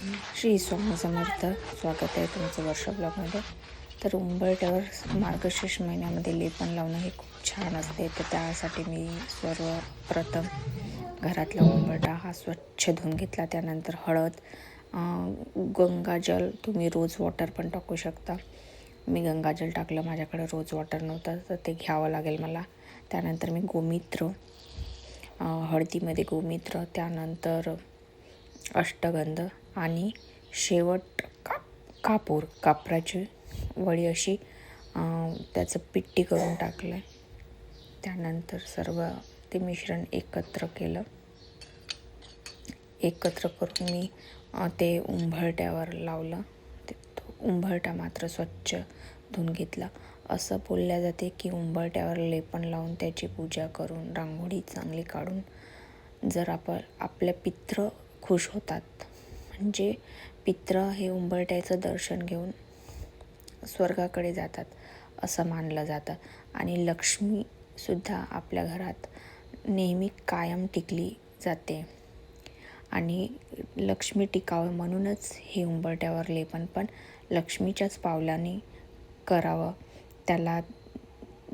श्री स्वामी समर्थ. स्वागत आहे तुमचं वर्षा ब्लॉगमध्ये. तर उंबरठ्यावर मार्गशीर्ष महिन्यामध्ये लेपन लावणं हे खूप छान असते. तर त्यासाठी मी सर्वप्रथम घरातला उंबरठा हा स्वच्छ धुवून घेतला. त्यानंतर हळद, गंगाजल, तुम्ही रोज वॉटर पण टाकू शकता. मी गंगाजल टाकलं, माझ्याकडे रोज वॉटर नव्हतं तर ते घ्यावं लागेल मला. त्यानंतर मी गोमित्र, हळदीमध्ये गोमित्र, त्यानंतर अष्टगंध आणि शेवट कापराची वडी अशी त्याचं पिट्टी करून टाकलं. त्यानंतर सर्व ते मिश्रण एकत्र केलं. एकत्र करून मी ते उंबरठ्यावर लावलं. तो उंबरठा मात्र स्वच्छ धुवून घेतला. असं बोलल्या जाते की उंबरठ्यावर लेपन लावून त्याची पूजा करून, रांगोळी चांगली काढून जर आपल्या पित्र खुश होतात. म्हणजे पित्र हे उंबरठ्याचं दर्शन घेऊन स्वर्गाकडे जातात असं मानलं जातं. आणि लक्ष्मीसुद्धा आपल्या घरात नेहमी कायम टिकली जाते. आणि लक्ष्मी टिकावं म्हणूनच हे उंबरठ्यावर लेपन पण लक्ष्मीच्याच पावलाने करावं. त्याला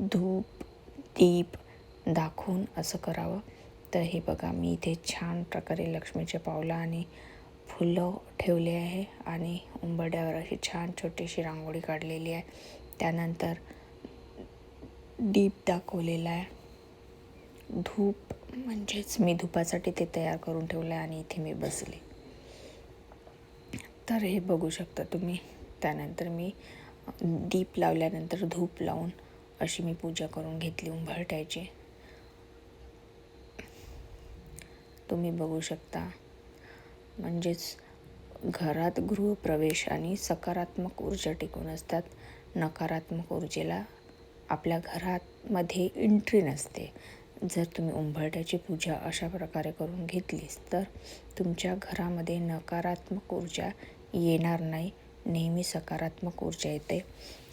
धूप दीप दाखवून असं करावं. तर हे बघा, मी इथे छान प्रकारे लक्ष्मीचे पावलं आणि फुलं ठेवले आहे आणि उंबरठ्यावर अशी छान छोटीशी रांगोळी काढलेली आहे. त्यानंतर दीप दाखवलेला आहे. धूप म्हणजेच मी धुपासाठी ते तयार करून ठेवलं आहे आणि इथे मी बसले. तर हे बघू शकता तुम्ही. त्यानंतर मी दीप लावल्यानंतर धूप लावून अशी मी पूजा करून घेतली उंबरठ्याची. तुम्ही बघू शकता. म्हणजेच घरात गृहप्रवेश आणि सकारात्मक ऊर्जा टिकून असतात. नकारात्मक ऊर्जेला आपल्या घरामध्ये एंट्री नसते. जर तुम्ही उंबरठ्याची पूजा अशा प्रकारे करून घेतलीस तर तुमच्या घरामध्ये नकारात्मक ऊर्जा येणार नाही. नेहमी सकारात्मक ऊर्जा येते.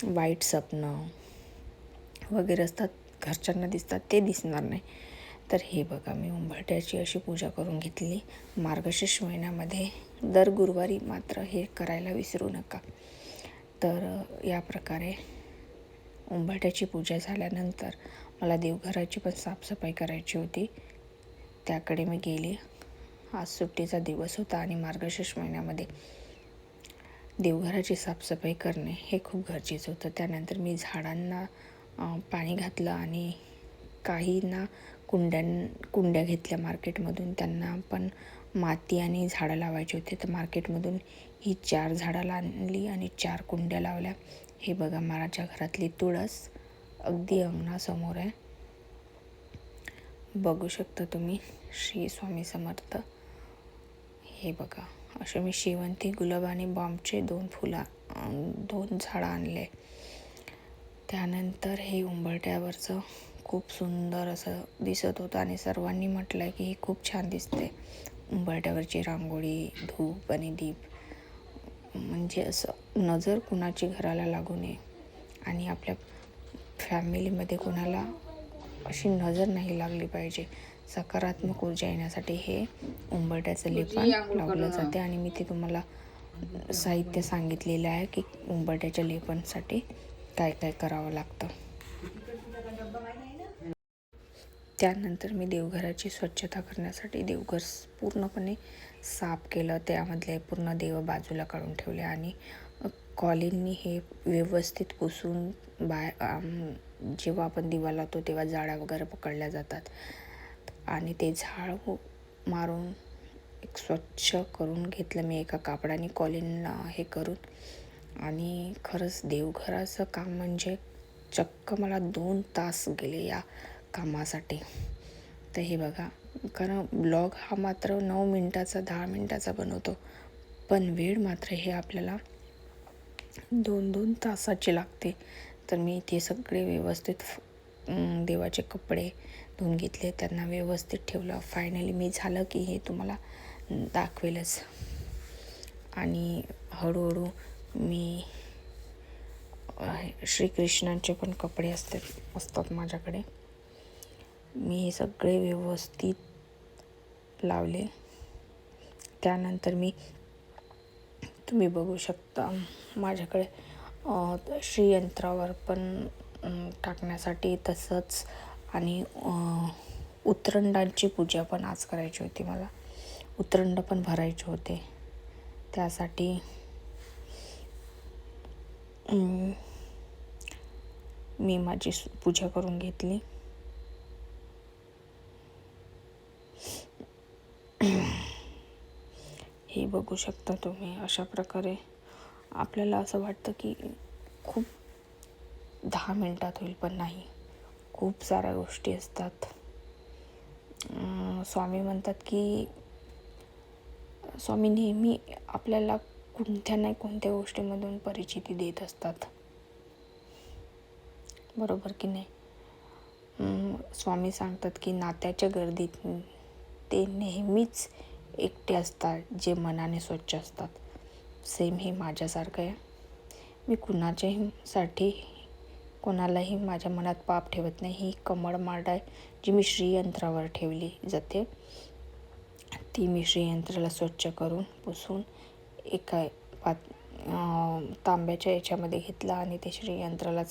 वाईट स्वप्न वगैरे असतात, घरच्यांना दिसतात, ते दिसणार नाही. तर हे बघा, मी उंबरठ्याची अशी पूजा करून घेतली. मार्गशीर्ष महिन्यामध्ये दर गुरुवारी मात्र हे करायला विसरू नका. तर या प्रकारे उंबरठ्याची पूजा झाल्यानंतर मला देवघराची पण साफसफाई करायची होती. त्याकडे मी गेली. आज सुट्टीचा दिवस होता आणि मार्गशीर्ष महिन्यामध्ये देवघराची साफसफाई करणे हे खूप गरजेचं होतं. त्यानंतर मी झाडांना पाणी घातलं आणि काहींना कुंड्या घेतल्या मार्केटमधून. त्यांना पण माती आणि झाडं लावायची होते. तर मार्केटमधून ही 4 झाडं आणली आणि 4 कुंड्या लावल्या. हे बघा, माझ्या घरातली तुळस अगदी अंगणासमोर आहे. बघू शकता तुम्ही. श्री स्वामी समर्थ. हे बघा, असे मी शेवंती, गुलाब आणि बॉम्बचे 2 झाडं आणले. त्यानंतर हे उंबरठ्यावरचं खूप सुंदर असं दिसत होतं आणि सर्वांनी म्हटलं आहे की हे खूप छान दिसते. उंबरठ्यावरची रांगोळी, धूप आणि दीप. म्हणजे असं नजर कुणाची घराला लागू नये आणि आपल्या फॅमिलीमध्ये कोणाला अशी नजर नाही लागली पाहिजे. सकारात्मक ऊर्जा येण्यासाठी हे उंबरठ्याचं लेपन लावलं जाते. आणि मी ते तुम्हाला साहित्य सांगितलेलं आहे की उंबरठ्याच्या लेपनसाठी काय काय करावं लागतं. त्यानंतर मी देवघराची स्वच्छता करण्यासाठी देवघर पूर्णपणे साफ केलं. त्यामधले पूर्ण देव बाजूला काढून ठेवले आणि कॉलिननी हे व्यवस्थित पुसून जेव्हा आपण दिवा लावतो तेव्हा जाळ्या वगैरे पकडल्या जातात आणि ते झाड मारून एक स्वच्छ करून घेतलं मी एका कापडाने कॉलिनला हे करून. आणि खरंच देवघराचं काम म्हणजे चक्क मला 2 तास गेले या कामासाठी. तर हे बघा, कारण ब्लॉग हा मात्र 9 मिनटाचा 10 मिनटाचा बनवतो, पण वेळ मात्र हे आपल्याला 2-2 तासाची लागते. तर मी इथे सगळे व्यवस्थित देवाचे कपडे धुवून घेतले, त्यांना व्यवस्थित ठेवलं. फायनली मी झालं की हे तुम्हाला दाखवेलच. आणि हळूहळू मी श्रीकृष्णांचे पण कपडे असतात माझ्याकडे. मी हे सगळे व्यवस्थित लावले. त्यानंतर मी तुम्ही बघू शकता माझ्याकडे श्रीयंत्रावर पण टाकण्यासाठी तसंच आणि उतरंडांची पूजा पण आज करायची होती मला. उतरंड पण भरायचे होते. त्यासाठी मी माझी पूजा करून घेतली. हे बघू शकता तुम्ही. अशा प्रकारे आपल्याला असं वाटतं की खूप 10 मिनिटात होईल, पण नाही, खूप साऱ्या गोष्टी असतात. स्वामी म्हणतात की स्वामी नेहमी आपल्याला कोणत्या ना कोणत्या गोष्टीमधून परिचिती देत असतात, बरोबर की नाही. स्वामी सांगतात की नात्याच्या गर्दीत ते नेहमीच एकटे असतात जे मनाने स्वच्छ असतात. सेम हे माझ्यासारखं आहे. मी कोणालाही माझ्या मनात पाप ठेवत नाही. ही कमळ माळ आहे जी मी श्रीयंत्रावर ठेवली जाते. ती मी श्रीयंत्राला स्वच्छ करून पुसून एका तांब्याच्या याच्यामध्ये घेतला आणि ते श्रीयंत्राला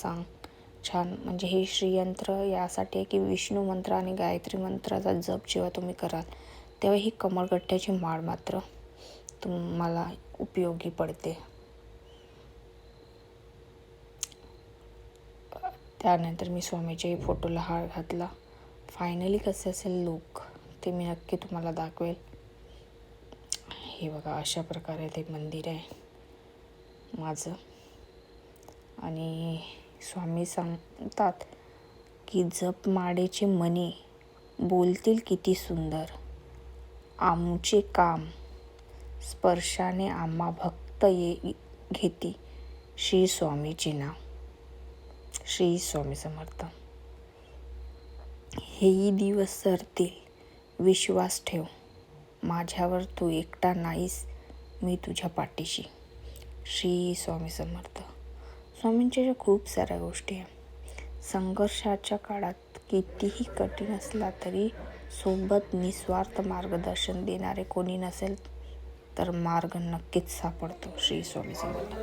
छान म्हणजे हे श्रीयंत्र यासाठी आहे की विष्णू मंत्र आणि गायत्री मंत्राचा जप जेव्हा तुम्ही कराल तेव्हा ही कमळगट्ट्याची माळ मात्र तुम्हाला उपयोगी पडते. त्यानंतर मी स्वामीच्याही फोटोला हार घातला. फायनली कसे असेल लुक ते मी नक्की तुम्हाला दाखवेल. हे बघा, अशा प्रकारे ते मंदिर आहे माझं. आणि स्वामी सांगतात की जप माडेचे मनी बोलतील किती सुंदर, आमचे काम स्पर्शाने आम्हा भक्त घेती, श्री स्वामीचे नाव. श्री स्वामी समर्थ. हेही दिवस सरतील, विश्वास ठेव, माझ्यावर तू एकटा नाहीस, मी तुझ्या पाठीशी. श्री स्वामी समर्थ. स्वामींच्या ज्या खूप साऱ्या गोष्टी आहेत. संघर्षाच्या काळात कितीही कठीण असला तरी सोबत निस्वार्थ मार्गदर्शन देणारे कोणी नसेल तर मार्ग नक्कीच सापडतो. श्री स्वामी समर्थ.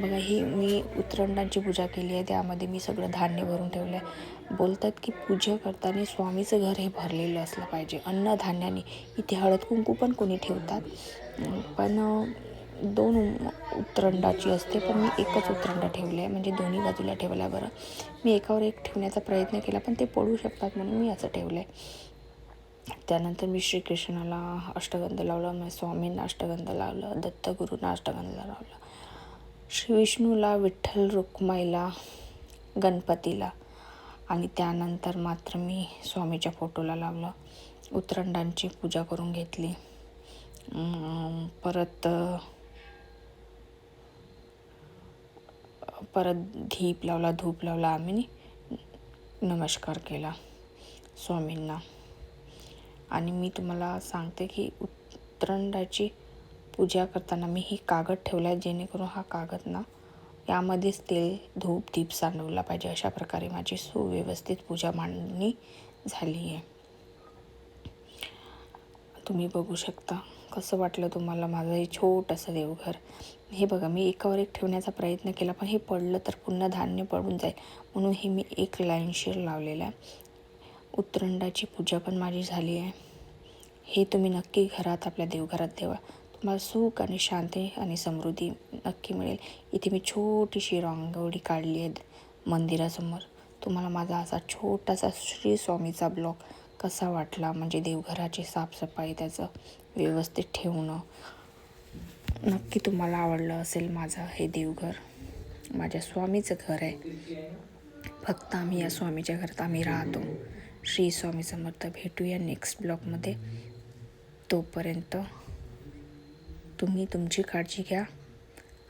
बघा, ही मी उतरंडांची पूजा केली आहे. त्यामध्ये मी सगळं धान्य भरून ठेवलं आहे. बोलतात की पूजा करताना स्वामीचं घर हे भरलेलं असलं पाहिजे अन्नधान्याने. इथे हळद कुंकू पण कोणी ठेवतात, पण 2 उतरंडाची असते, पण मी एकच उतरंड ठेवलं आहे म्हणजे दोन्ही बाजूला ठेवला. बरं, मी एकावर एक ठेवण्याचा प्रयत्न केला पण ते पडू शकतात म्हणून मी असं ठेवलं आहे. त्यानंतर मी श्रीकृष्णाला अष्टगंध लावला, मग स्वामींना अष्टगंध लावलं, दत्तगुरूंना अष्टगंध लावलं, श्री विष्णूला, विठ्ठल रुक्माईला, गणपतीला, आणि त्यानंतर मात्र मी स्वामीच्या फोटोला लावलं. उतरंडांची पूजा करून घेतली. परत धूप लावला. आम्ही नमस्कार केला स्वामींना. आणि मी तुम्हाला सांगते की उतरंडाची पूजा करताना मी ही कागद ठेवला आहे, जेणेकरून हा कागद ना यामध्येच तेल, धूप, दीप सांडवला पाहिजे. अशा प्रकारे माझी सुव्यवस्थित पूजा मांडणी झाली आहे. तुम्ही बघू शकता. कसं वाटलं तुम्हाला माझं हे छोटंसं देवघर. हे बघा, मी एकावर एक ठेवण्याचा प्रयत्न केला पण हे पडलं तर पुन्हा धान्य पडून जाईल म्हणून हे मी एक लाईनशीर लावलेलं आहे. उतरंडाची पूजा पण माझी झाली आहे. हे तुम्ही नक्की घरात, आपल्या देवघरात ठेवा. तुम्हाला सुख आणि शांती आणि समृद्धी नक्की मिळेल. इथे मी छोटीशी रांगोळी काढली आहे मंदिरासमोर. तुम्हाला माझा असा छोटासा श्री स्वामीचा ब्लॉग कसा वाटला, म्हणजे देवघराची साफसफाई, त्याचं व्यवस्थित ठेवणं, नक्की तुम्हाला आवडलं असेल. माझं हे देवघर माझ्या स्वामीचं घर आहे. फक्त आम्ही या स्वामीच्या घरात आम्ही राहतो. श्री स्वामी समर्थ. भेटूया नेक्स्ट ब्लॉगमध्ये. तोपर्यंत तुम्ही तुमची काळजी घ्या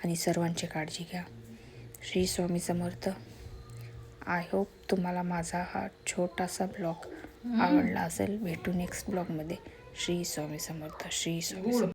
आणि सर्वांची काळजी घ्या. श्री स्वामी समर्थ. आय होप तुम्हाला माझा हा छोटासा ब्लॉग आवडला असेल. भेटू नेक्स्ट ब्लॉगमध्ये. श्री स्वामी समर्थ. श्री स्वामी समर्थ.